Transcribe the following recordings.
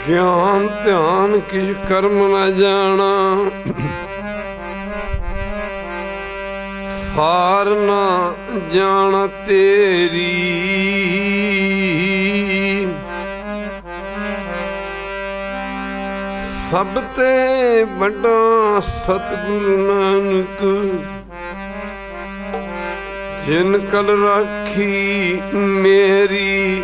ज्ञान ध्यान किस कर्म न जाना, सार न जाना तेरी। सब ते बड़ा सतगुरु नानक, जिन कल राखी मेरी।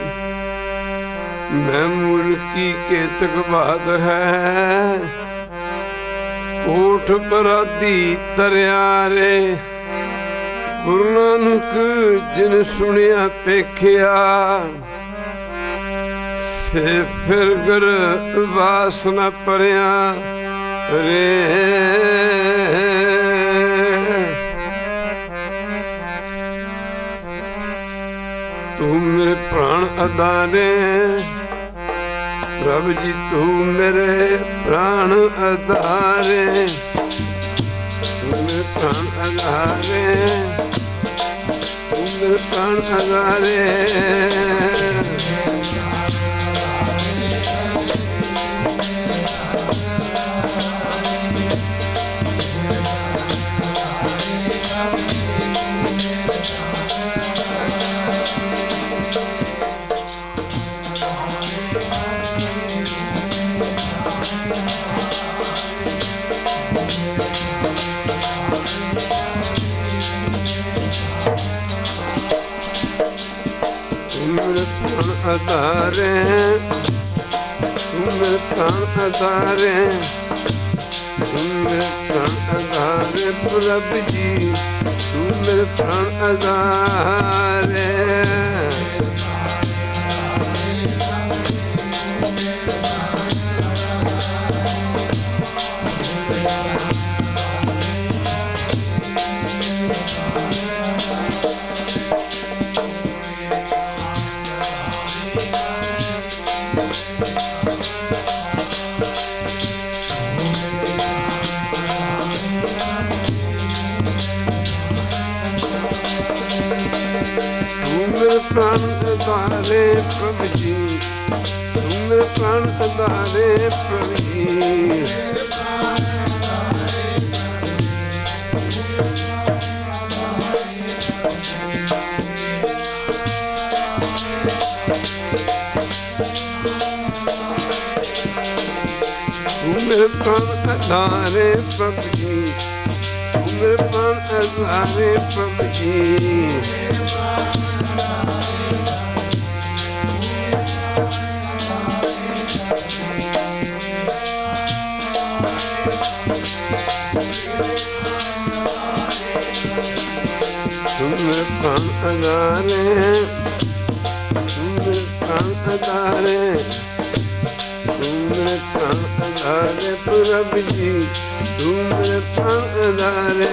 मैं मुल्की केतक बात है, कोठ बरादी दरियारे। गुरु नानक जिन सुनिया पेखिया, से फिर गुर वासना परिया रे। तू मेरे प्राण अदारे, प्रभु जी तू मेरे प्राण आधारे। तू मेरे प्राण आधारे, तू मेरे प्राण आधारे। अदारे, तू मेरे प्राण अदारे, तू मेरे प्राण अदारे। प्रभु जी तू मेरे प्राण अदारे। प्राण अदारे प्रभु जी, तू मेरे प्राण अदारे प्रभु जी। तू मेरे प्राण अदारे प्रभु जी, तू मेरे प्राण अदारे प्रभु जी। तू मेरे प्राण अदारे, तू मेरे प्राण अदारे, तू मेरे प्राण अदारे। प्रभु जी तू मेरे प्राण अदारे।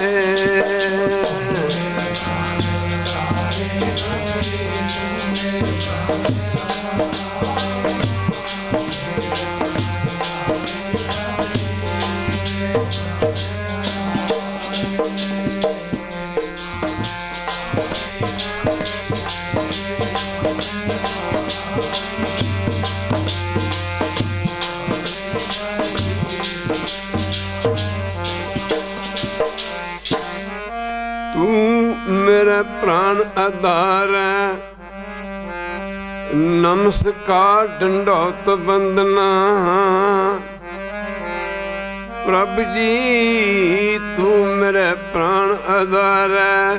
तू मेरा प्राण आधार है, नमस्कार दंडौत वंदना। प्रभु जी तू मेरे प्राण आधार है,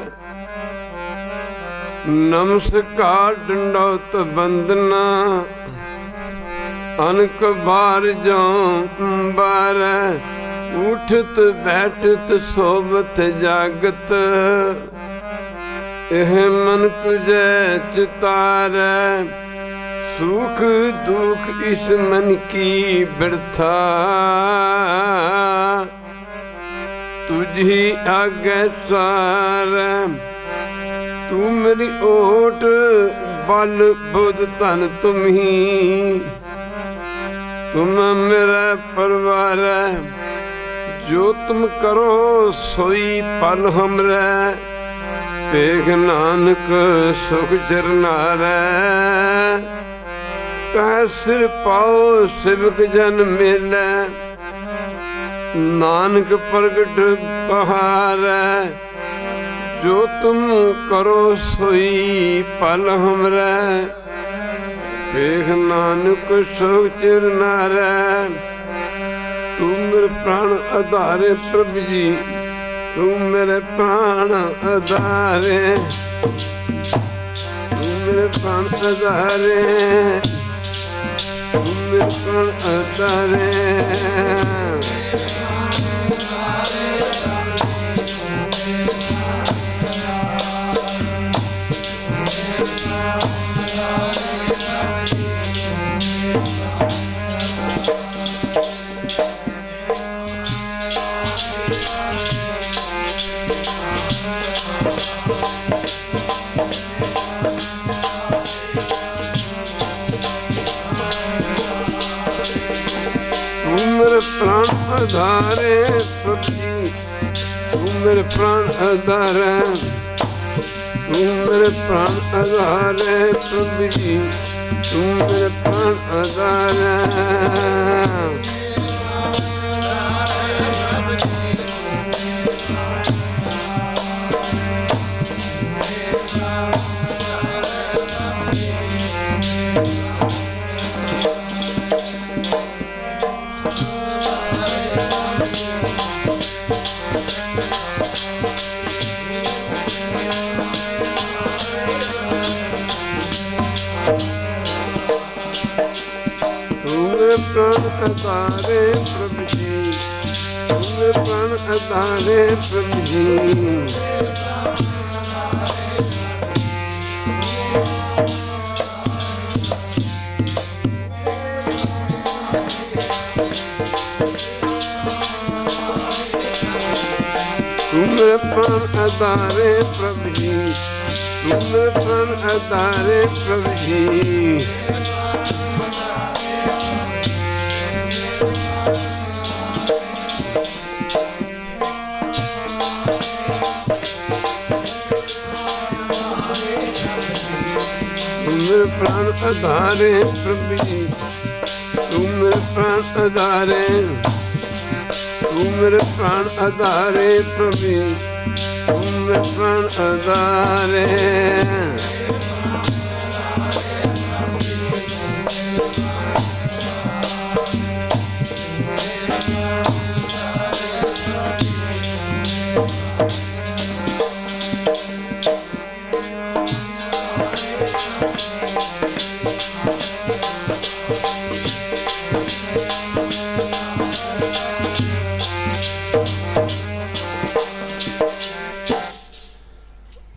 नमस्कार दंडौत वंदना। अनक बार जाऊं बार, उठत बैठत सोवत जागत। एह मन तुझे चितारै, सुख दुख इस मन की बिरथा। तुझी आगे सार, तू मेरी ओट बल बुध धन तुम ही। तुम मेरा परिवार, जो तुम करो सोई पल हमरे। ਵੇਖ ਨਾਨਕ ਸੁਖ ਚਰਨਾਰੈ, ਕਹਿ ਸਿਰ ਪਾਓ ਸਿਵਕ ਜਨ ਮੇਲੈ, ਨਾਨਕ ਪ੍ਰਗਟ ਬਹਾਰੈ, ਜੋ ਤੁਮ ਕਰੋ ਸੋਈ ਪਲ ਹਮਰੈ, ਵੇਖ ਨਾਨਕ ਸੁਖ ਚਰਨਾਰੈ। ਤੂੰ ਮੇਰੇ ਪ੍ਰਾਣ ਆਧਾਰੇ ਪ੍ਰਭੂ ਜੀ, ਤੂੰ ਮੇਰੇ ਪ੍ਰਾਣ ਆਧਾਰੇ, ਤੂੰ ਮੇਰੇ ਪ੍ਰਾਣ ਆਧਾਰੇ, ਤੂੰ ਮੇਰੇ ਪ੍ਰਾਣ ਆਧਾਰੇ। प्राण आधारे प्रभु जी, तू मेरे प्राण आधारे, तू मेरे प्राण आधारे प्रभु जी, तू मेरे प्राण आधारे। प्राण आधारे प्रभु जी, तुम प्राण आधारे प्रभु जी। तुम प्राण आधारे प्रभु जी, तुम प्राण आधारे प्रभु जी। मेरे प्राण आधारे प्रभु जी, तू मेरे प्राण आधारे, तू मेरे प्राण आधारे प्रभु जी, तू मेरे प्राण आधारे।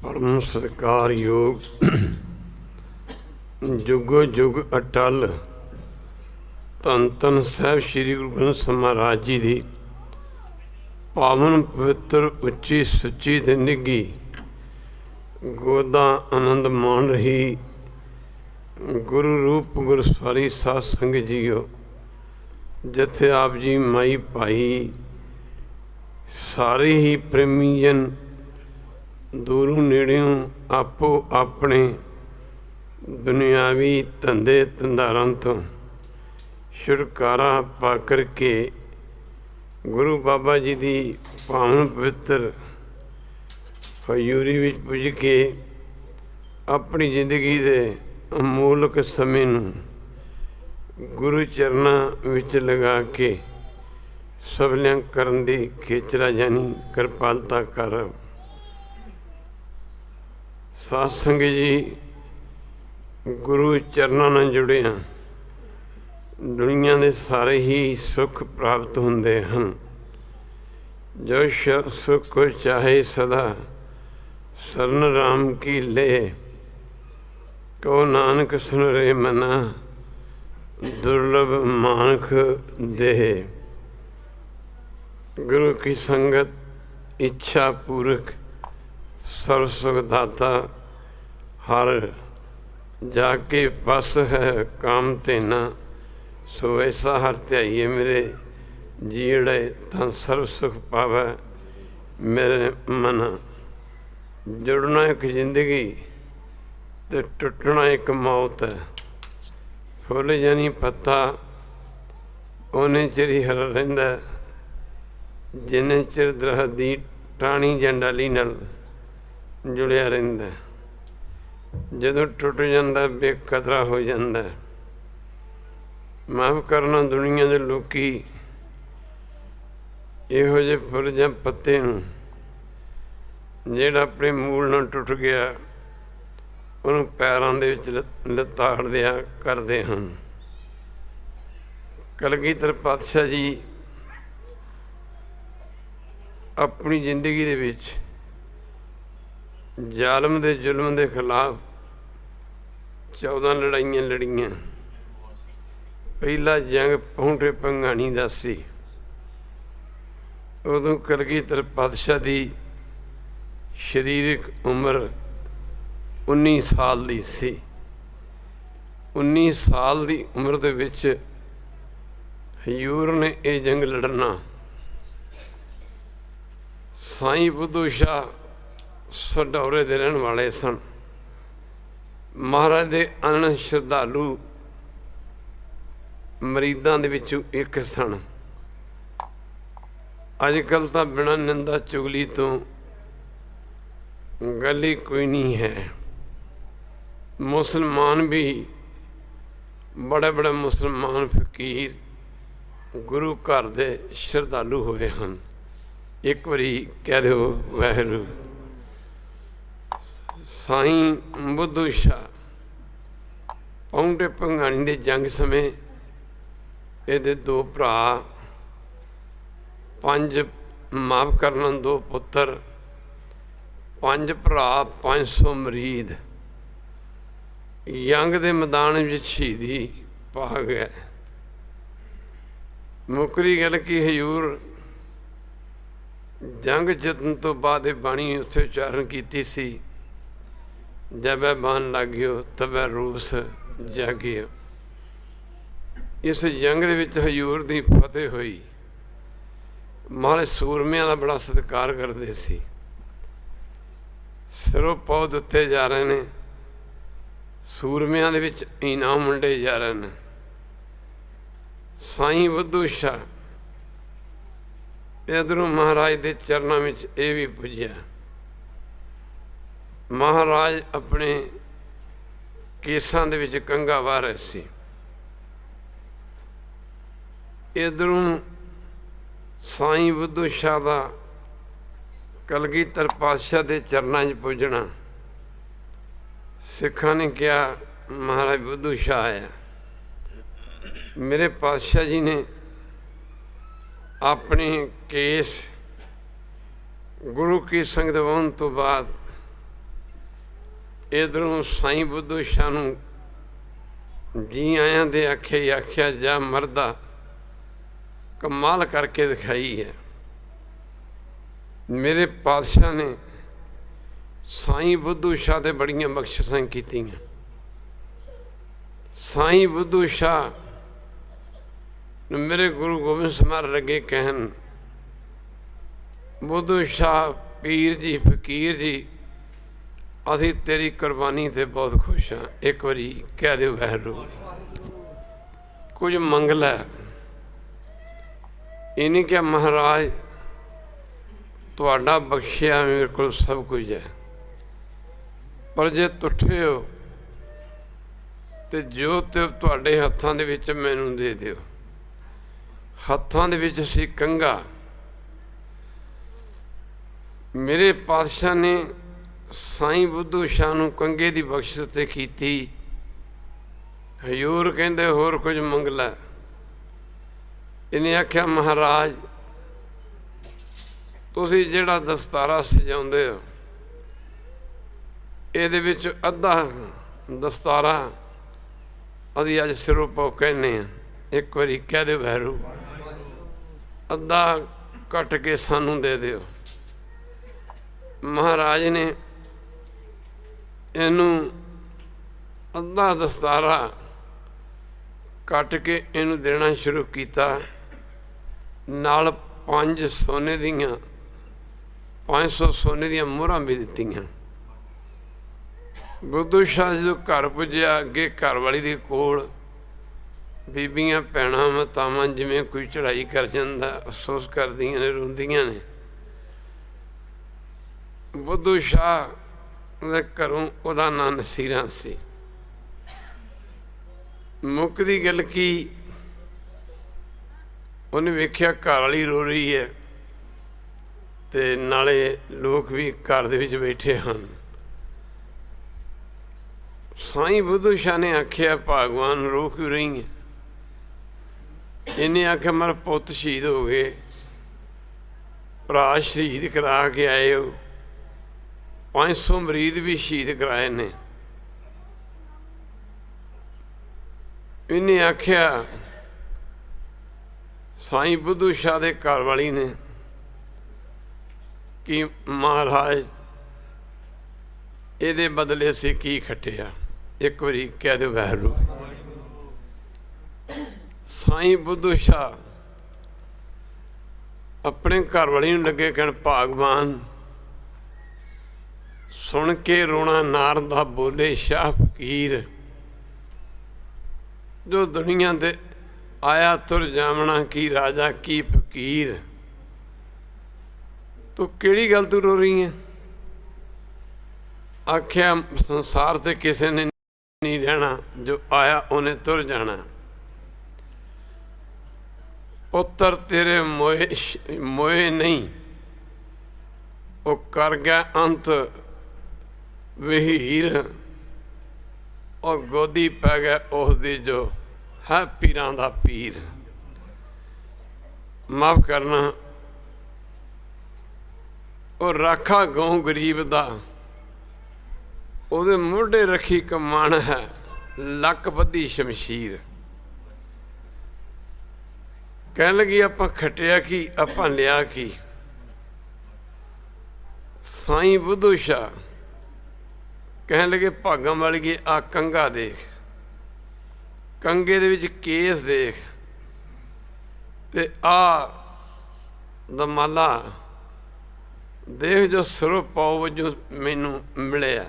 परम सत्कारयोग जुगो जुग अटल धन धन साहिब श्री गुरु ग्रंथ ਸਾਹਿਬ महाराज जी की पावन पवित्र उच्ची सुच्ची ते निघी गोदा आनंद मान रही गुरु रूप गुरसवारी साध संगत जीओ, जिथे आप जी माई भाई सारे ही प्रेमी जन दूरों नेड़ियों आपो अपने दुनियावी धंधे धंधारां तो छुटकारा पा करके गुरु बाबा जी की पावन पवित्र हजूरी विच पुज के अपनी जिंदगी के अमोलक समय नूं गुरु चरनां विच लगा के सफलियां करन दी खेचरा जानी कृपालता कर। साध संगत जी गुरु चरनां नाल जुड़े हैं, दुनिया के सारे ही सुख प्राप्त होंदे हैं। जो सुख को चाहे सदा शरण राम की ले, कहो नानक सुन रे मना दुर्लभ मानख दे। गुरु की संगत इच्छा पूर्वक सर्व सुख दाता हर जाके बस है काम तेना, सो ऐसा हर ध्याइए मेरे जीड़े तन सर्व सुख पावै मेरे मन। ਜੁੜਨਾ ਇੱਕ ਜ਼ਿੰਦਗੀ ਤੇ ਟੁੱਟਣਾ ਇੱਕ ਮੌਤ ਹੈ। ਫੁੱਲ ਜਾਨੀ ਪੱਤਾ ਉਹਨੇ ਚਿਰ ਹੀ ਹਰਾ ਰਹਿੰਦਾ ਜਿੰਨੇ ਚਿਰ ਦਰਖਤ ਦੀ ਟਾਹਣੀ ਜਾਂ ਡਾਲੀ ਨਾਲ ਜੁੜਿਆ ਰਹਿੰਦਾ। ਜਦੋਂ ਟੁੱਟ ਜਾਂਦਾ ਬੇਕਦਰਾ ਹੋ ਜਾਂਦਾ। ਮਾਫ਼ ਕਰਨਾ ਦੁਨੀਆ ਦੇ ਲੋਕੀ ਇਹੋ ਜਿਹੇ ਫੁੱਲ ਜਾਂ ਪੱਤੇ ਨੂੰ ਜਿਹੜਾ ਆਪਣੇ ਮੂਲ ਨਾਲ ਟੁੱਟ ਗਿਆ ਉਹਨੂੰ ਪੈਰਾਂ ਦੇ ਵਿੱਚ ਲਤਾੜ ਦਿਆ ਕਰਦੇ ਹਨ। ਕਲਗੀਧਰ ਪਾਤਸ਼ਾਹ ਜੀ ਆਪਣੀ ਜ਼ਿੰਦਗੀ ਦੇ ਵਿੱਚ ਜ਼ਾਲਮ ਦੇ ਜ਼ੁਲਮ ਦੇ ਖਿਲਾਫ 14 ਲੜਾਈਆਂ ਲੜੀਆਂ। ਪਹਿਲਾ ਜੰਗ ਪਹੁੰਟੇ ਭੰਗਾਣੀ ਦਾ ਸੀ। ਉਦੋਂ ਕਲਗੀਧਰ ਪਾਤਸ਼ਾਹ ਦੀ ਸਰੀਰਕ ਉਮਰ 19 ਸਾਲ ਦੀ ਸੀ। 19 ਸਾਲ ਦੀ ਉਮਰ ਦੇ ਵਿੱਚ ਹਜ਼ੂਰ ਨੇ ਇਹ ਜੰਗ ਲੜਨਾ। ਸਾਈਂ ਬੁੱਧੂ ਸ਼ਾਹ ਸਡੌਰੇ ਦੇ ਰਹਿਣ ਵਾਲੇ ਸਨ। ਮਹਾਰਾਜ ਦੇ ਅਨੰਤ ਸ਼ਰਧਾਲੂ ਮਰੀਦਾਂ ਦੇ ਵਿੱਚੋਂ ਇੱਕ ਸਨ। ਅੱਜ ਕੱਲ੍ਹ ਤਾਂ ਬਿਨਾਂ ਨਿੰਦਾ ਚੁਗਲੀ ਤੋਂ ਗੱਲ ਹੀ ਕੋਈ ਨਹੀਂ ਹੈ। ਮੁਸਲਮਾਨ ਵੀ ਬੜੇ ਬੜੇ ਮੁਸਲਮਾਨ ਫਕੀਰ ਗੁਰੂ ਘਰ ਦੇ ਸ਼ਰਧਾਲੂ ਹੋਏ ਹਨ। ਇੱਕ ਵਾਰੀ ਕਹਿ ਦਿਓ ਵਾਹਿਗੁਰੂ। ਸਾਈਂ ਬੁੱਧੂ ਸ਼ਾਹ ਪਹੁੰਟੇ ਭੰਗਾਣੀ ਦੇ ਜੰਗ ਸਮੇਂ ਇਹਦੇ 2 ਭਰਾ, 5 ਮਾਫ਼ ਕਰਨਾ 2 ਪੁੱਤਰ, 5 ਭਰਾ, 500 ਮਰੀਦ ਜੰਗ ਦੇ ਮੈਦਾਨ ਵਿੱਚ ਸ਼ਹੀਦੀ ਪਾ ਗਏ। ਮੁੱਕਰੀ ਗੱਲ ਕਿ ਹਜ਼ੂਰ ਜੰਗ ਜਿੱਤਣ ਤੋਂ ਬਾਅਦ ਇਹ ਬਾਣੀ ਉੱਥੇ ਉਚਾਰਨ ਕੀਤੀ ਸੀ, ਜਬੈ ਬਾਣ ਲਾਗਿਓ ਤਬੈ ਰੂਸ ਜਾਗਿਓ। ਇਸ ਜੰਗ ਦੇ ਵਿੱਚ ਹਜ਼ੂਰ ਦੀ ਫਤਿਹ ਹੋਈ। ਮਹਾਰਾਜ ਸੂਰਮਿਆਂ ਦਾ ਬੜਾ ਸਤਿਕਾਰ ਕਰਦੇ ਸੀ। ਸਿਰੋਂ ਪੌ ਦਿੱਤੇ ਜਾ ਰਹੇ ਨੇ, ਸੂਰਮਿਆਂ ਦੇ ਵਿੱਚ ਇਨਾਮ ਵੰਡੇ ਜਾ ਰਹੇ ਨੇ। ਸਾਈਂ ਬੁੱਧੂ ਸ਼ਾਹ ਇੱਧਰੋਂ ਮਹਾਰਾਜ ਦੇ ਚਰਨਾਂ ਵਿੱਚ ਇਹ ਵੀ ਪੁੱਜਿਆ। ਮਹਾਰਾਜ ਆਪਣੇ ਕੇਸਾਂ ਦੇ ਵਿੱਚ ਕੰਘਾ ਵਾਹ ਰਹੇ ਸੀ। ਇੱਧਰੋਂ ਸਾਈਂ ਬੁੱਧੂ ਸ਼ਾਹ ਦਾ ਕਲਗੀਧਰ ਪਾਤਸ਼ਾਹ ਦੇ ਚਰਨਾਂ 'ਚ ਪੁੱਜਣਾ। ਸਿੱਖਾਂ ਨੇ ਕਿਹਾ ਮਹਾਰਾਜ ਬੁੱਧੂ ਸ਼ਾਹ ਆਇਆ। ਮੇਰੇ ਪਾਤਸ਼ਾਹ ਜੀ ਨੇ ਆਪਣੇ ਕੇਸ ਗੁਰੂ ਕੀ ਸੰਗਤ ਵਾਹੁਣ ਤੋਂ ਬਾਅਦ ਇੱਧਰੋਂ ਸਾਈਂ ਬੁੱਧੂ ਸ਼ਾਹ ਨੂੰ ਜੀ ਆਇਆਂ ਦੇ ਆਖਿਆ ਜਾ ਮਰਦਾ ਕਮਾਲ ਕਰਕੇ ਦਿਖਾਈ ਹੈ। ਮੇਰੇ ਪਾਤਸ਼ਾਹ ਨੇ ਸਾਈਂ ਬੁੱਧੂ ਸ਼ਾਹ ਦੇ ਬੜੀਆਂ ਬਖਸ਼ਿਸ਼ਾਂ ਕੀਤੀਆਂ। ਸਾਈਂ ਬੁੱਧੂ ਸ਼ਾਹ ਮੇਰੇ ਗੁਰੂ ਗੋਬਿੰਦ ਸਿੰਘ ਮਹਾਰਾਜ ਲੱਗੇ ਕਹਿਣ, ਬੁੱਧੂ ਸ਼ਾਹ ਪੀਰ ਜੀ, ਫਕੀਰ ਜੀ, ਅਸੀਂ ਤੇਰੀ ਕੁਰਬਾਨੀ 'ਤੇ ਬਹੁਤ ਖੁਸ਼ ਹਾਂ। ਇੱਕ ਵਾਰੀ ਕਹਿ ਦਿਓ ਵਾਹਿਗੁਰੂ। ਕੁਝ ਮੰਗ ਲੈ। ਇਹ ਨਹੀਂ ਕਿ ਮਹਾਰਾਜ ਤੁਹਾਡਾ ਬਖਸ਼ਿਆ ਮੇਰੇ ਕੋਲ ਸਭ ਕੁਝ ਹੈ, ਪਰ ਜੇ ਤੁੱਠੇ ਹੋ ਤੇ ਜੋ ਤੇ ਤੁਹਾਡੇ ਹੱਥਾਂ ਦੇ ਵਿੱਚ ਮੈਨੂੰ ਦੇ ਦਿਓ। ਹੱਥਾਂ ਦੇ ਵਿੱਚ ਸੀ ਕੰਘਾ। ਮੇਰੇ ਪਾਤਸ਼ਾਹ ਨੇ ਸਾਈਂ ਬੁੱਧੂ ਸ਼ਾਹ ਨੂੰ ਕੰਘੇ ਦੀ ਬਖਸ਼ਿਸ਼ ਤੇ ਕੀਤੀ। ਹਜ਼ੂਰ ਕਹਿੰਦੇ ਹੋਰ ਕੁਝ ਮੰਗ ਲੈ। ਇਹਨੇ ਆਖਿਆ ਮਹਾਰਾਜ ਤੁਸੀਂ ਜਿਹੜਾ ਦਸਤਾਰਾ ਸਜਾਉਂਦੇ ਹੋ ਇਹਦੇ ਵਿੱਚ ਅੱਧਾ ਦਸਤਾਰਾ ਅਸੀਂ ਅੱਜ ਸਿਰੋਂ ਪਾਉ ਕਹਿੰਦੇ ਹਾਂ। ਇੱਕ ਵਾਰੀ ਕਹਿ ਦਿਓ ਵਾਹਿਗੁਰੂ। ਅੱਧਾ ਕੱਟ ਕੇ ਸਾਨੂੰ ਦੇ ਦਿਓ। ਮਹਾਰਾਜ ਨੇ ਇਹਨੂੰ ਅੱਧਾ ਦਸਤਾਰਾ ਕੱਟ ਕੇ ਇਹਨੂੰ ਦੇਣਾ ਸ਼ੁਰੂ ਕੀਤਾ। ਨਾਲ 500 ਸੋਨੇ ਦੀਆਂ 500 ਸੋਨੇ ਦੀਆਂ ਮੋਹਰਾਂ ਵੀ ਦਿੱਤੀਆਂ। ਬੁੱਧੂ ਸ਼ਾਹ ਜਦੋਂ ਘਰ ਪੁੱਜਿਆ, ਅੱਗੇ ਘਰ ਵਾਲੀ ਦੇ ਕੋਲ ਬੀਬੀਆਂ ਭੈਣਾਂ ਮਾਤਾਵਾਂ ਜਿਵੇਂ ਕੋਈ ਚੜ੍ਹਾਈ ਕਰ ਜਾਂਦਾ, ਅਫਸੋਸ ਕਰਦੀਆਂ ਨੇ, ਰੋਂਦੀਆਂ ਨੇ। ਬੁੱਧੂ ਸ਼ਾਹ ਦੇ ਘਰੋਂ ਉਹਦਾ ਨਾਂ ਨਸੀਰਾਂ ਸੀ। ਮੁੱਕਦੀ ਗੱਲ ਕੀ, ਉਹਨੇ ਵੇਖਿਆ ਘਰ ਵਾਲੀ ਰੋ ਰਹੀ ਹੈ ਤੇ ਨਾਲੇ ਲੋਕ ਵੀ ਘਰ ਦੇ ਵਿੱਚ ਬੈਠੇ ਹਨ। ਸਾਈਂ ਬੁੱਧੂ ਸ਼ਾਹ ਨੇ ਆਖਿਆ, ਭਗਵਾਨ ਰੋ ਕਿਉਂ ਰਹੀ ਹੈ? ਇਹਨੇ ਆਖਿਆ, ਮੇਰਾ ਪੁੱਤ ਸ਼ਹੀਦ ਹੋ ਗਏ, ਭਰਾ ਸ਼ਹੀਦ ਕਰਾ ਕੇ ਆਏ ਹੋ, 500 ਮਰੀਦ ਵੀ ਸ਼ਹੀਦ ਕਰਾਏ ਨੇ। ਇਹਨੇ ਆਖਿਆ, ਸਾਈਂ ਬੁੱਧੂ ਸ਼ਾਹ ਦੇ ਘਰ ਵਾਲੀ ਨੇ, ਕਿ ਮਹਾਰਾਜ ਇਹਦੇ ਬਦਲੇ ਅਸੀਂ ਕੀ ਖੱਟਿਆ? ਇੱਕ ਵਾਰੀ ਕਹਿ ਦਿਓ ਵਾਹਿਗੁਰੂ। ਸਾਈਂ ਬੁੱਧੂ ਸ਼ਾਹ ਆਪਣੇ ਘਰ ਵਾਲੀ ਨੂੰ ਲੱਗੇ ਕਹਿਣ, ਭਗਵਾਨ ਸੁਣ ਕੇ ਰੋਣਾ ਨਾਰ ਦਾ ਬੋਲੇ ਸ਼ਾਹ ਫਕੀਰ, ਜੋ ਦੁਨੀਆ ਦੇ ਆਇਆ ਤੁਰ ਜਾਵਣਾ, ਕੀ ਰਾਜਾ ਕੀ ਫਕੀਰ। ਤੂੰ ਕਿਹੜੀ ਗੱਲ ਤੂੰ ਰੋ ਰਹੀ ਹੈ? ਆਖਿਆ, ਸੰਸਾਰ ਤੇ ਕਿਸੇ ਨੇ ਨਹੀਂ ਰਹਿਣਾ, ਜੋ ਆਇਆ ਉਹਨੇ ਤੁਰ ਜਾਣਾ। ਪੁੱਤਰ ਤੇਰੇ ਮੋਏ ਨਹੀਂ, ਉਹ ਕਰ ਗਿਆ ਅੰਤ ਵਹੀਰ, ਉਹ ਗੋਦੀ ਪੈ ਗਿਆ ਉਸ ਦੀ ਜੋ ਹੈ ਪੀਰਾਂ ਦਾ ਪੀਰ। ਮਾਫ ਕਰਨਾ, ਉਹ ਰਾਖਾ ਗਊ ਗਰੀਬ ਦਾ, ਉਹਦੇ ਮੋਢੇ ਰੱਖੀ ਕਮਾਣ ਹੈ, ਲੱਕ ਬੱਧੀ ਸ਼ਮਸ਼ੀਰ। ਕਹਿਣ ਲੱਗੀ, ਆਪਾਂ ਖੱਟਿਆ ਕੀ, ਆਪਾਂ ਲਿਆ ਕੀ? ਸਾਈਂ ਬੁੱਧੂ ਸ਼ਾਹ ਕਹਿਣ ਲੱਗੇ, ਭਾਗਾਂ ਵਾਲੀਏ ਆ ਕੰਘਾ ਦੇਖ, ਕੰਘੇ ਦੇ ਵਿੱਚ ਕੇਸ ਦੇਖ, ਤੇ ਆ ਦਮਾਲਾ ਦੇਖ, ਜੋ ਸਿਰੋਂ ਪਾਉ ਵਜੋਂ ਮੈਨੂੰ ਮਿਲਿਆ।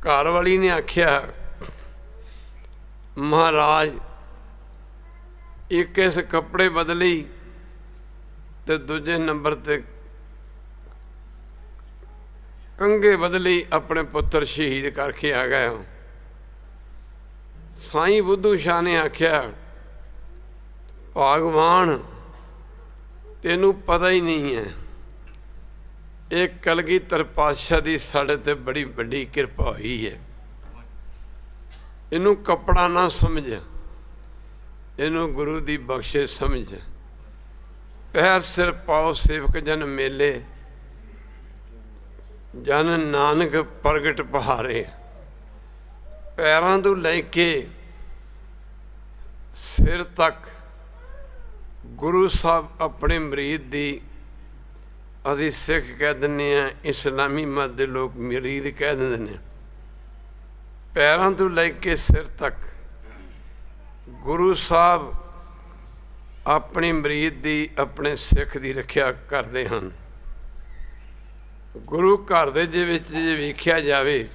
ਘਰ ਵਾਲੀ ਨੇ ਆਖਿਆ, ਮਹਾਰਾਜ ਇੱਕ ਇਸ ਕੱਪੜੇ ਬਦਲੀ ਤੇ ਦੂਜੇ ਨੰਬਰ ਤੇ ਕੰਘੇ ਬਦਲੀ, ਆਪਣੇ ਪੁੱਤਰ ਸ਼ਹੀਦ ਕਰਕੇ ਆ ਗਏ ਹੋ। ਸਾਈਂ ਬੁੱਧੂ ਸ਼ਾਹ ਨੇ ਆਖਿਆ, ਭਗਵਾਨ ਤੈਨੂੰ ਪਤਾ ਹੀ ਨਹੀਂ ਹੈ, ਇਹ ਕਲਗੀਧਰ ਪਾਤਸ਼ਾਹ ਦੀ ਸਾਡੇ ਤੇ ਬੜੀ ਵੱਡੀ ਕਿਰਪਾ ਹੋਈ ਹੈ। ਇਹਨੂੰ ਕੱਪੜਾ ਨਾ ਸਮਝ, ਇਹਨੂੰ ਗੁਰੂ ਦੀ ਬਖਸ਼ਿਸ਼ ਸਮਝ। ਪੈਰ ਸਿਰ ਪਾਓ ਸੇਵਕ ਜਨ ਮੇਲੇ, ਜਨ ਨਾਨਕ ਪ੍ਰਗਟ ਪਹਾਰੇ। ਪੈਰਾਂ ਤੋਂ ਲੈ ਕੇ ਸਿਰ ਤੱਕ ਗੁਰੂ ਸਾਹਿਬ ਆਪਣੇ ਮਰੀਦ ਦੀ, ਅਸੀਂ ਸਿੱਖ ਕਹਿ ਦਿੰਦੇ ਹਾਂ, ਇਸਲਾਮੀ ਮਤ ਦੇ ਲੋਕ ਮਰੀਦ ਕਹਿ ਦਿੰਦੇ ਨੇ। ਪੈਰਾਂ ਤੋਂ ਲੈ ਕੇ ਸਿਰ ਤੱਕ ਗੁਰੂ ਸਾਹਿਬ ਆਪਣੇ ਮਰੀਦ ਦੀ, ਆਪਣੇ ਸਿੱਖ ਦੀ ਰੱਖਿਆ ਕਰਦੇ ਹਨ। ਗੁਰੂ ਘਰ ਦੇ ਜੇ ਵਿੱਚ ਜੇ ਵੇਖਿਆ ਜਾਵੇ,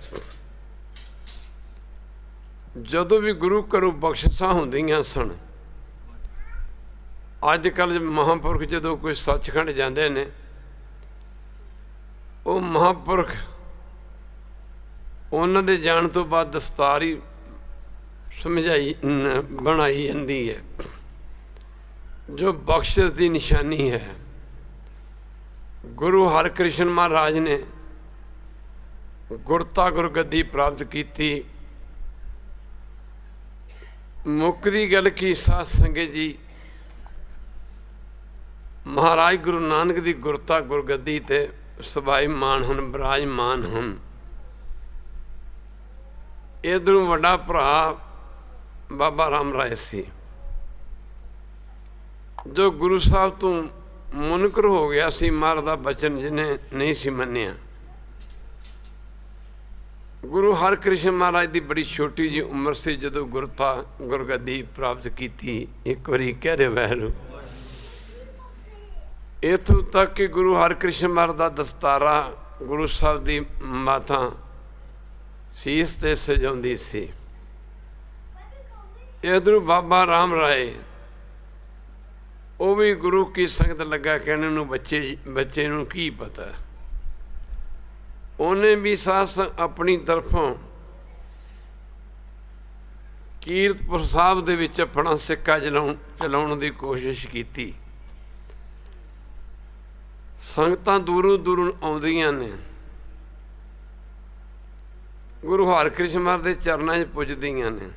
ਜਦੋਂ ਵੀ ਗੁਰੂ ਘਰੋਂ ਬਖਸ਼ਿਸ਼ਾਂ ਹੁੰਦੀਆਂ ਸਨ, ਅੱਜ ਕੱਲ੍ਹ ਮਹਾਂਪੁਰਖ ਜਦੋਂ ਕੋਈ ਸੱਚਖੰਡ ਜਾਂਦੇ ਨੇ, ਉਹ ਮਹਾਂਪੁਰਖ ਉਹਨਾਂ ਦੇ ਜਾਣ ਤੋਂ ਬਾਅਦ ਦਸਤਾਰ ਹੀ ਬਣਾਈ ਜਾਂਦੀ ਹੈ, ਜੋ ਬਖਸ਼ਿਸ਼ ਦੀ ਨਿਸ਼ਾਨੀ ਹੈ। ਗੁਰੂ ਹਰਿਕ੍ਰਿਸ਼ਨ ਮਹਾਰਾਜ ਨੇ ਗੁਰਤਾ ਗੁਰਗੱਦੀ ਪ੍ਰਾਪਤ ਕੀਤੀ। ਮੁੱਕਦੀ ਗੱਲ ਕੀ ਸਾਧ ਸੰਗਤ ਜੀ, ਮਹਾਰਾਜ ਗੁਰੂ ਨਾਨਕ ਦੀ ਗੁਰਤਾ ਗੁਰਗੱਦੀ ਤੇ ਸਭਾਈਮਾਨ ਹਨ, ਬਿਰਾਜਮਾਨ ਹਨ। ਇੱਧਰੋਂ ਵੱਡਾ ਭਰਾ ਬਾਬਾ ਰਾਮ ਰਾਏ ਸੀ, ਜੋ ਗੁਰੂ ਸਾਹਿਬ ਤੋਂ ਮੁਨਕਰ ਹੋ ਗਿਆ ਸੀ, ਮਹਾਰਾਜ ਦਾ ਬਚਨ ਜਿਹਨੇ ਨਹੀਂ ਸੀ ਮੰਨਿਆ। ਗੁਰੂ ਹਰਿਕ੍ਰਿਸ਼ਨ ਮਹਾਰਾਜ ਦੀ ਬੜੀ ਛੋਟੀ ਜਿਹੀ ਉਮਰ ਸੀ ਜਦੋਂ ਗੁਰਤਾ ਗੁਰਗੱਦੀ ਪ੍ਰਾਪਤ ਕੀਤੀ। ਇੱਕ ਵਾਰੀ ਕਹਿ ਦੇ ਵਾਹਿਗੁਰੂ। ਇੱਥੋਂ ਤੱਕ ਕਿ ਗੁਰੂ ਹਰਿਕ੍ਰਿਸ਼ਨ ਮਹਾਰਾਜ ਦਾ ਦਸਤਾਰਾ ਗੁਰੂ ਸਾਹਿਬ ਦੀ ਮਾਤਾ ਸੀਸ ਤੇ ਸਜਾਉਂਦੀ ਸੀ। ਇੱਧਰੋਂ ਬਾਬਾ ਰਾਮ ਰਾਏ ਉਹ ਵੀ ਗੁਰੂ ਕੀ ਸੰਗਤ ਲੱਗਾ ਕਹਿਣ ਨੂੰ, ਬੱਚੇ ਨੂੰ ਕੀ ਪਤਾ। ਉਹਨੇ ਵੀ ਸਾਧ ਆਪਣੀ ਤਰਫੋਂ ਕੀਰਤਪੁਰ ਸਾਹਿਬ ਦੇ ਵਿੱਚ ਆਪਣਾ ਸਿੱਕਾ ਚਲਾਉਣ ਦੀ ਕੋਸ਼ਿਸ਼ ਕੀਤੀ। ਸੰਗਤਾਂ ਦੂਰੋਂ ਦੂਰੋਂ ਆਉਂਦੀਆਂ ਨੇ, ਗੁਰੂ ਹਰਕ੍ਰਿਸ਼ਨ ਮਹਾਰਾਜ ਦੇ ਚਰਨਾਂ 'ਚ ਪੁੱਜਦੀਆਂ ਨੇ।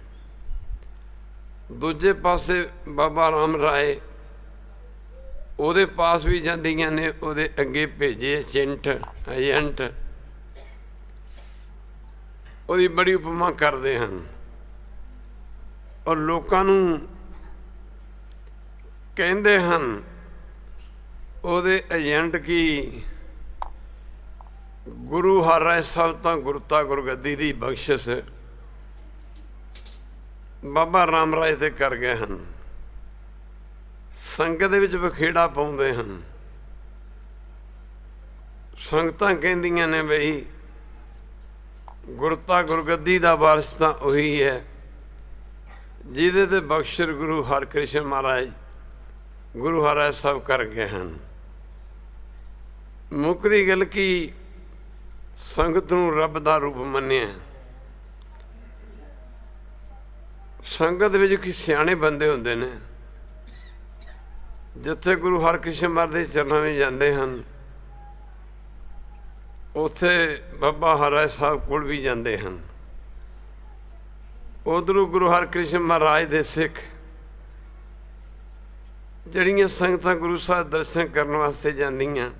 ਦੂਜੇ ਪਾਸੇ ਬਾਬਾ ਰਾਮ ਰਾਏ ਉਹਦੇ ਪਾਸ ਵੀ ਜਾਂਦੀਆਂ ਨੇ, ਉਹਦੇ ਅੱਗੇ ਭੇਜੇ ਏਜੰਟ ਉਹਦੀ ਬੜੀ ਉਪਮਾ ਕਰਦੇ ਹਨ ਔਰ ਲੋਕਾਂ ਨੂੰ ਕਹਿੰਦੇ ਹਨ ਉਹਦੇ ਏਜੰਟ ਕੀ ਗੁਰੂ ਹਰਿ ਸਾਹਿਬ ਤਾਂ ਗੁਰਤਾ ਗੁਰਗੱਦੀ ਦੀ ਬਖਸ਼ਿਸ਼ ਬਾਬਾ ਰਾਮ ਰਾਏ ਤੇ ਕਰ ਗਏ ਹਨ। ਸੰਗਤ ਦੇ ਵਿੱਚ ਬਖੇੜਾ ਪਾਉਂਦੇ ਹਨ। ਸੰਗਤਾਂ ਕਹਿੰਦੀਆਂ ਨੇ ਬਈ ਗੁਰਤਾ ਗੁਰਗੱਦੀ ਦਾ ਵਾਰਿਸ ਤਾਂ ਉਹੀ ਹੈ ਜਿਹਦੇ ਤੇ ਬਖਸ਼ਿਸ਼ ਗੁਰੂ ਹਰਕ੍ਰਿਸ਼ਨ ਮਹਾਰਾਜ ਗੁਰੂ ਹਰਿ ਸਾਹਿਬ ਕਰ ਗਏ ਹਨ। ਮੁੱਕਦੀ ਗੱਲ ਕੀ ਸੰਗਤ ਨੂੰ ਰੱਬ ਦਾ ਰੂਪ ਮੰਨਿਆ। ਸੰਗਤ ਵਿੱਚ ਕੀ ਸਿਆਣੇ ਬੰਦੇ ਹੁੰਦੇ ਨੇ, ਜਿੱਥੇ ਗੁਰੂ ਹਰਕ੍ਰਿਸ਼ਨ ਮਹਾਰਾਜ ਦੇ ਚਰਨਾਂ ਵਿੱਚ ਜਾਂਦੇ ਹਨ ਉੱਥੇ ਬਾਬਾ ਹਰਿ ਸਾਹਿਬ ਕੋਲ ਵੀ ਜਾਂਦੇ ਹਨ। ਉੱਧਰੋਂ ਗੁਰੂ ਹਰਕ੍ਰਿਸ਼ਨ ਮਹਾਰਾਜ ਦੇ ਸਿੱਖ ਜਿਹੜੀਆਂ ਸੰਗਤਾਂ ਗੁਰੂ ਸਾਹਿਬ ਦਰਸ਼ਨ ਕਰਨ ਵਾਸਤੇ ਜਾਂਦੀਆਂ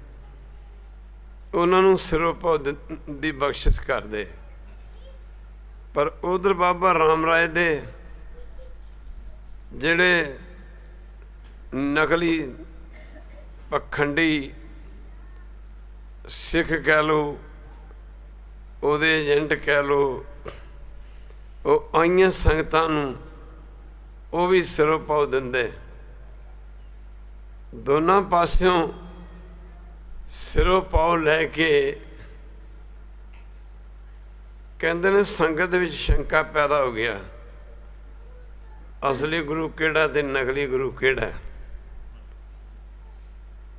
ਉਹਨਾਂ ਨੂੰ ਸਿਰੋਂ ਪਾਉ ਦੀ ਬਖਸ਼ਿਸ਼ ਕਰਦੇ। ਪਰ ਉਧਰ ਬਾਬਾ ਰਾਮ ਰਾਏ ਦੇ ਜਿਹੜੇ ਨਕਲੀ ਪਖੰਡੀ ਸਿੱਖ ਕਹਿ ਲਓ, ਉਹਦੇ ਏਜੰਟ ਕਹਿ ਲਓ, ਉਹ ਆਈਆਂ ਸੰਗਤਾਂ ਨੂੰ ਉਹ ਵੀ ਸਿਰੋਂ ਪਾਉ ਦਿੰਦੇ। ਦੋਨਾਂ ਪਾਸਿਓਂ ਸਿਰੋਂ ਪਾਉ ਲੈ ਕੇ ਕਹਿੰਦੇ ਨੇ ਸੰਗਤ ਦੇ ਵਿੱਚ ਸ਼ੰਕਾ ਪੈਦਾ ਹੋ ਗਿਆ, ਅਸਲੀ ਗੁਰੂ ਕਿਹੜਾ ਤੇ ਨਕਲੀ ਗੁਰੂ ਕਿਹੜਾ।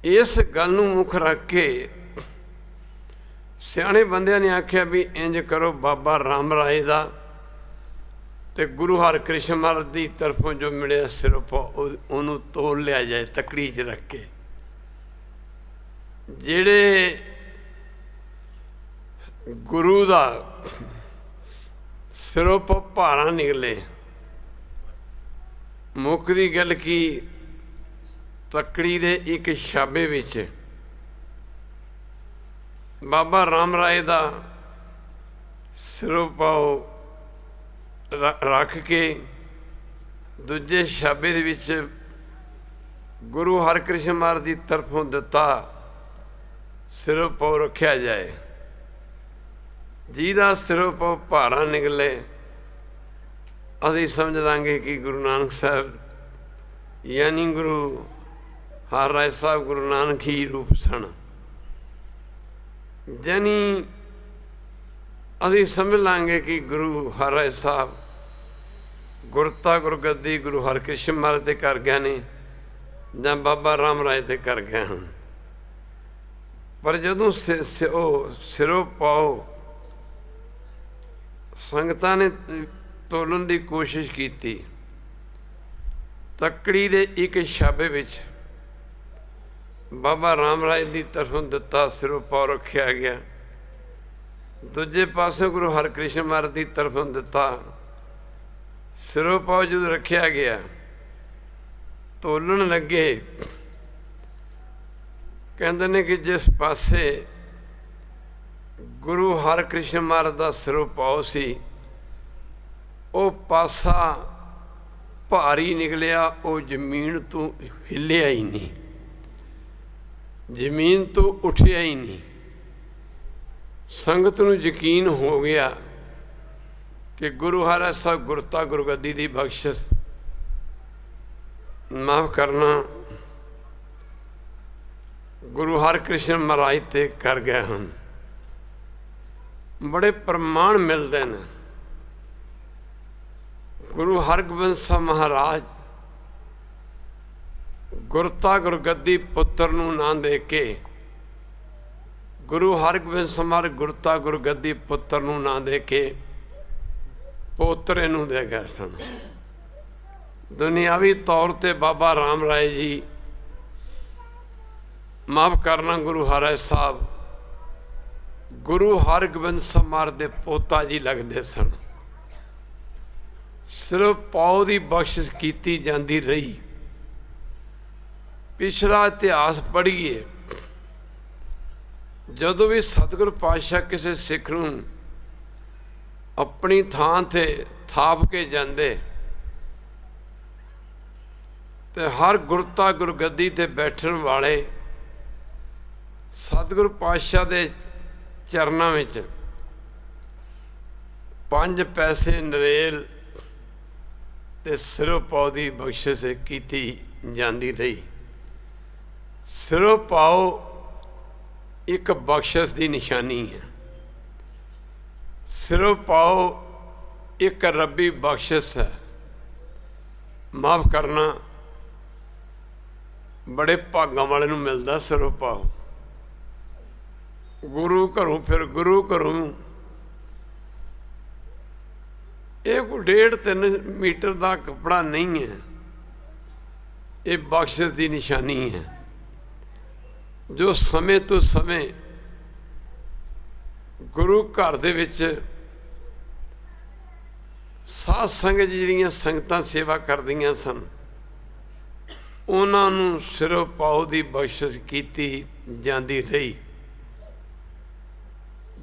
ਇਸ ਗੱਲ ਨੂੰ ਮੁੱਖ ਰੱਖ ਕੇ ਸਿਆਣੇ ਬੰਦਿਆਂ ਨੇ ਆਖਿਆ ਵੀ ਇੰਜ ਕਰੋ, ਬਾਬਾ ਰਾਮ ਰਾਏ ਦਾ ਤੇ ਗੁਰੂ ਹਰਕ੍ਰਿਸ਼ਨ ਮਹਾਰਾਜ ਦੀ ਤਰਫੋਂ ਜੋ ਮਿਲਿਆ ਸਿਰੋਂ ਪਾਉ ਉਹਨੂੰ ਤੋਲ ਲਿਆ ਜਾਏ ਤਕੜੀ 'ਚ ਰੱਖ ਕੇ। ਜਿਹੜੇ ਗੁਰੂ ਦਾ ਸਿਰੋਂ ਪਾਉ ਭਾਰਾ ਨਿਕਲੇ, ਮੁੱਕਦੀ ਗੱਲ ਕੀ ਤਕੜੀ ਦੇ ਇੱਕ ਛਾਬੇ ਵਿੱਚ ਬਾਬਾ ਰਾਮ ਰਾਏ ਦਾ ਸਿਰੋਂ ਪਾਉ ਰੱਖ ਕੇ ਦੂਜੇ ਛਾਬੇ ਦੇ ਵਿੱਚ ਗੁਰੂ ਹਰਕ੍ਰਿਸ਼ਨ ਮਹਾਰਾਜ ਦੀ ਤਰਫੋਂ ਦਿੱਤਾ ਸਿਰੋਂ ਪਾਉ ਰੱਖਿਆ ਜਾਏ। ਜਿਹਦਾ ਸਿਰੋਂ ਪਾਉ ਭਾਰਾ ਨਿਕਲੇ ਅਸੀਂ ਸਮਝ ਲਾਂਗੇ ਕਿ ਗੁਰੂ ਨਾਨਕ ਸਾਹਿਬ ਯਾਨੀ ਗੁਰੂ ਹਰਿ ਸਾਹਿਬ ਗੁਰੂ ਨਾਨਕ ਹੀ ਰੂਪ ਸਨ। ਜਾਨੀ ਅਸੀਂ ਸਮਝ ਲਾਂਗੇ ਕਿ ਗੁਰੂ ਹਰਿ ਸਾਹਿਬ ਗੁਰਤਾ ਗੁਰਗੱਦੀ ਗੁਰੂ ਹਰਕ੍ਰਿਸ਼ਨ ਮਹਾਰਾਜ ਤੇ ਕਰ ਗਏ ਨੇ ਜਾਂ ਬਾਬਾ ਰਾਮ ਰਾਏ ਤੇ ਕਰ ਗਏ ਹਨ। ਪਰ ਜਦੋਂ ਉਹ ਸਿਰੋਂ ਪਾਉ ਸੰਗਤਾਂ ਨੇ ਤੋਲਣ ਦੀ ਕੋਸ਼ਿਸ਼ ਕੀਤੀ, ਤਕੜੀ ਦੇ ਇੱਕ ਛਾਬੇ ਵਿੱਚ ਬਾਬਾ ਰਾਮ ਰਾਏ ਦੀ ਤਰਫੋਂ ਦਿੱਤਾ ਸਿਰੋਂ ਪਾਉ ਰੱਖਿਆ ਗਿਆ, ਦੂਜੇ ਪਾਸੇ ਗੁਰੂ ਹਰਕ੍ਰਿਸ਼ਨ ਮਹਾਰਾਜ ਦੀ ਤਰਫੋਂ ਦਿੱਤਾ ਸਿਰੋਂ ਪਾਉ ਜਦੋਂ ਰੱਖਿਆ ਗਿਆ ਤੋਲਣ ਲੱਗੇ। ਕਹਿੰਦੇ ਨੇ ਕਿ ਜਿਸ ਪਾਸੇ ਗੁਰੂ ਹਰਕ੍ਰਿਸ਼ਨ ਮਹਾਰਾਜ ਦਾ ਸਿਰੋਂ ਪਾਉ ਸੀ ਉਹ ਪਾਸਾ ਭਾਰੀ ਨਿਕਲਿਆ, ਉਹ ਜ਼ਮੀਨ ਤੋਂ ਹਿੱਲਿਆ ਹੀ ਨਹੀਂ, ਜ਼ਮੀਨ ਤੋਂ ਉੱਠਿਆ ਹੀ ਨਹੀਂ। ਸੰਗਤ ਨੂੰ ਯਕੀਨ ਹੋ ਗਿਆ ਕਿ ਗੁਰੂ ਹਰਿ ਸਾਹਿਬ ਗੁਰਤਾ ਗੁਰਗੱਦੀ ਦੀ ਬਖਸ਼ਿਸ਼ ਮਾਫ ਕਰਨਾ ਗੁਰੂ ਹਰਕ੍ਰਿਸ਼ਨ ਮਹਾਰਾਜ ਤੇ ਕਰ ਗਏ ਹਨ। बड़े प्रमाण मिलते हैं। गुरु हरगोबिंद साहब महाराज गुरता गुरगद्दी पुत्र नूं ना दे के, गुरु हरगोबिंद साहब महाराज गुरता गुरगद्दी पुत्र नूं ना दे के पोतरे नूं दे गए सन। दुनियावी तौर ते बाबा राम राय जी, माफ करना गुरु हराय साहब, गुरु हरगोबिंद साहब महाराज दे पोता जी लगते सन। सिर्फ पौ की बख्शिश की जाती रही। पिछला इतिहास पढ़िए, जदों भी सतगुरु पातशाह किसी सिख नूं अपनी थां ते थाप के जाते ते हर गुरता गुरगद्दी ते बैठण वाले सतगुरु पातशाह दे चरनां विच 5 पैसे नरेल ते सिरों पाओ की बख्शिश की जाती रही। सिरों पाओ एक बख्शिश की निशानी है। सिरों पाओ एक रब्बी बख्शिश है। माफ करना, बड़े भागां वाले नूं मिलदा सिरों पाओ। गुरु घरों फिर गुरु घरों ये कोई 1.5-3 मीटर का कपड़ा नहीं है, ये बख्शिश की निशानी है जो समय तो समय गुरु घर दे विच साध संगत जिहड़ियां संगतां सेवा करदियां सन, उन्हां नूं सिरों पाओ की बख्शिश की जाती रही।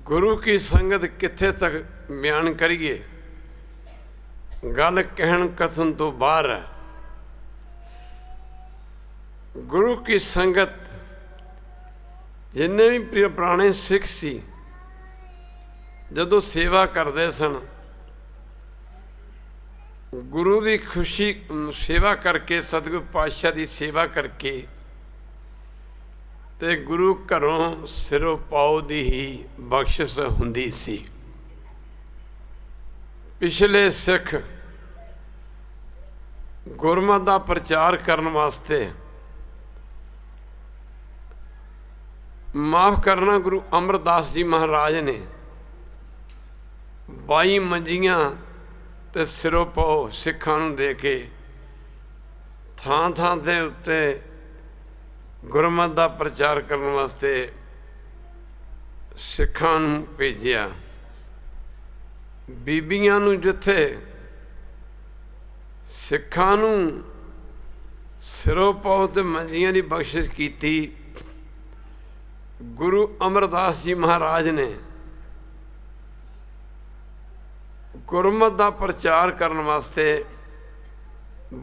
गुरु की संगत कित्थे तक बयान करिए, गल कहण कथन तो बाहर है। गुरु की संगत जिन्ने भी पुराने सिख सी जदों सेवा करते सन, गुरु की खुशी सेवा करके, सतगुरु पातशाह की सेवा करके ते गुरु घरों सिरों पाओ की ही बख्शिश हुंदी सी। पिछले सिख गुरमत का प्रचार करने वास्ते, माफ करना, गुरु अमरदास जी महाराज ने 22 मंजियां ते सिरों पाओ सिखां नूं दे के थां थां दे उत्ते गुरमत का प्रचार करने वास्ते सिखां नूं भेजिया। बीबियां नूं जिथे सिखां नूं सिरों पाओ ते मंजियां की बख्शिश की, गुरु अमरदास जी महाराज ने गुरमत का प्रचार करने वास्ते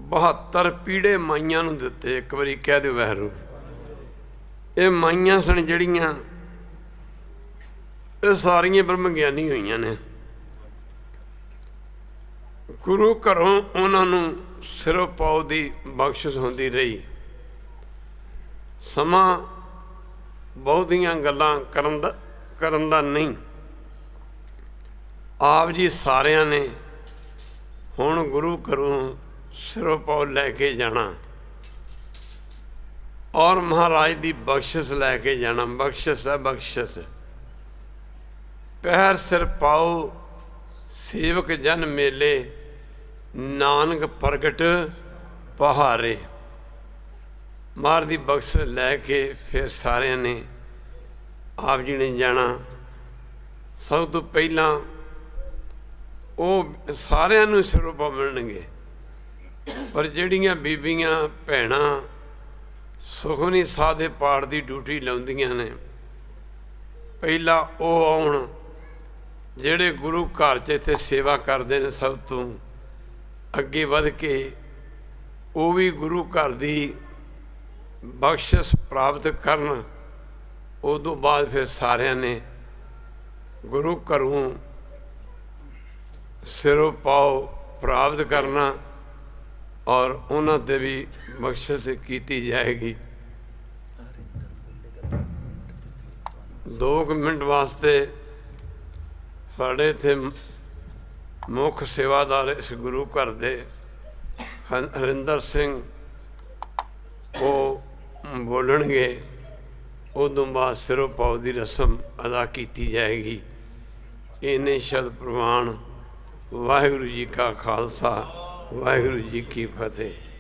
72 पीढ़े माइयां नूं दिते। एक बारी कह दो वैरू, ये माइयां सन जड़ियां ये सारियां ब्रह्म ज्ञानी हुईयां ने। गुरु घरों उन्होंने सिरों पाओ की बख्शिश होंदी रही। समा बहुतियां गल्लां करन दा नहीं, आप जी सारियां ने हुण गुरु घरों सिरों पाओ लैके जाना और महाराज की बख्शिश लैके जाना। बख्शिश है बख्शिश। पैर सिर पाओ सेवक जन मेले, नानक प्रगट पहारे। मार दी बख्शिश लैके फिर सारिਆਂ ने आप जी ने जाना। सब तो पहला वो सारिਆਂ ਨੂੰ सिरों पा मिलणगे, पर ਜਿਹੜੀਆਂ बीबियां भैणां सुखमनी साध दे पाठ की ड्यूटी लाउंदियां ने, पहला वो आउण ਜਿਹੜੇ गुरु घर च इत्थे सेवा करते हैं। सब तो अगे वध के वो भी गुरु घर की बख्शिश प्राप्त करन। उदों बाद फिर सारिਆਂ ने गुरु घरों सिरों पाओ प्राप्त करना और उन्होंने भी बख्शिश की जाएगी। 2 मिनट वास्ते ਸਾਡੇ ਇੱਥੇ ਮੁੱਖ ਸੇਵਾਦਾਰ ਇਸ ਗੁਰੂ ਘਰ ਦੇ ਹਰਿੰਦਰ ਸਿੰਘ ਉਹ ਬੋਲਣਗੇ। ਉਦੋਂ ਬਾਅਦ ਸਿਰੋਂ ਪਾਓ ਦੀ ਰਸਮ ਅਦਾ ਕੀਤੀ ਜਾਏਗੀ। ਇੰਨੇ ਸ਼ਬਦ ਪ੍ਰਵਾਨ। ਵਾਹਿਗੁਰੂ ਜੀ ਕਾ ਖਾਲਸਾ, ਵਾਹਿਗੁਰੂ ਜੀ ਕੀ ਫਤਿਹ।